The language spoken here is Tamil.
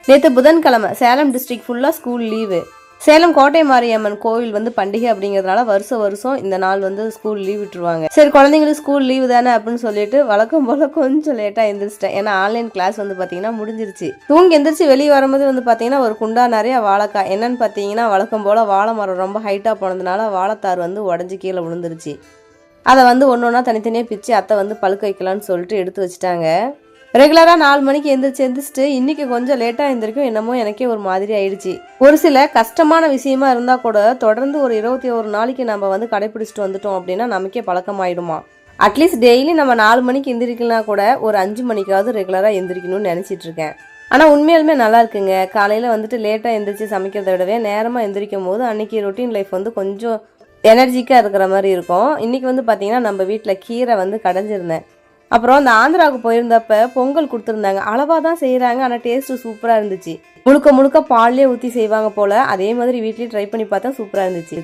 நேற்று புதன்கிழமை சேலம் டிஸ்ட்ரிக்ட் ஃபுல்லாக ஸ்கூல் லீவு. சேலம் கோட்டை மாரியம்மன் கோவில் வந்து பண்டிகை அப்படிங்கிறதுனால வருஷம் இந்த நாள் வந்து ஸ்கூல் லீவ் விட்டுருவாங்க. சரி, குழந்தைங்களுக்கு ஸ்கூல் லீவு தானே அப்படின்னு சொல்லிட்டு வழக்கம் போல கொஞ்சம் லேட்டாக எந்திரிச்சிட்டேன். ஏன்னா ஆன்லைன் கிளாஸ் வந்து பார்த்தீங்கன்னா முடிஞ்சிருச்சு. தூங்கி எந்திரிச்சு வெளியே வரும்போது வந்து பார்த்தீங்கன்னா ஒரு குண்டா நிறைய வாழைக்காய். என்னன்னு பார்த்தீங்கன்னா வழக்கம் போல வாழை மரம் ரொம்ப ஹைட்டாக போனதுனால வாழைத்தார் வந்து உடஞ்சி கீழே விழுந்துருச்சு. அதை வந்து ஒன்று ஒன்றா தனித்தனியாக பிச்சு அத்தை வந்து பழுக்க வைக்கலான்னு சொல்லிட்டு எடுத்து வச்சுட்டாங்க. ரெகுலராக 4 மணிக்கு எந்திரிச்சிட்டு இன்னைக்கு கொஞ்சம் லேட்டாக எழுந்திரிக்கும். என்னமோ எனக்கே ஒரு மாதிரி ஆயிடுச்சு. ஒரு சில கஷ்டமான விஷயமா இருந்தால் கூட தொடர்ந்து ஒரு 21 நாளைக்கு நம்ம வந்து கடைப்பிடிச்சிட்டு வந்துட்டோம் அப்படின்னா நமக்கே பழக்கமாயிடுமா. அட்லீஸ்ட் டெய்லி நம்ம 4 மணிக்கு எந்திரிக்கலாம் கூட ஒரு 5 மணிக்காவது ரெகுலராக எந்திரிக்கணும்னு நினச்சிட்டு இருக்கேன். ஆனால் உண்மையாலுமே நல்லா இருக்குங்க. காலையில் வந்துட்டு லேட்டாக எந்திரிச்சு சமைக்கிறத விடவே நேரமாக எந்திரிக்கும் போது அன்னைக்கு ரொட்டீன் லைஃப் வந்து கொஞ்சம் எனர்ஜிக்காக இருக்கிற மாதிரி இருக்கும். இன்றைக்கி வந்து பார்த்திங்கன்னா நம்ம வீட்டில் கீரை வந்து கடைஞ்சிருந்தேன். அப்புறம் அந்த ஆந்திராவுக்கு போயிருந்தப்ப பொங்கல் கொடுத்துருந்தாங்க. அளவாக தான் செய்கிறாங்க, ஆனால் டேஸ்ட்டு சூப்பராக இருந்துச்சு. முழுக்க பால்லே ஊற்றி செய்வாங்க போல். அதே மாதிரி வீட்லேயும் ட்ரை பண்ணி பார்த்தா சூப்பராக இருந்துச்சு.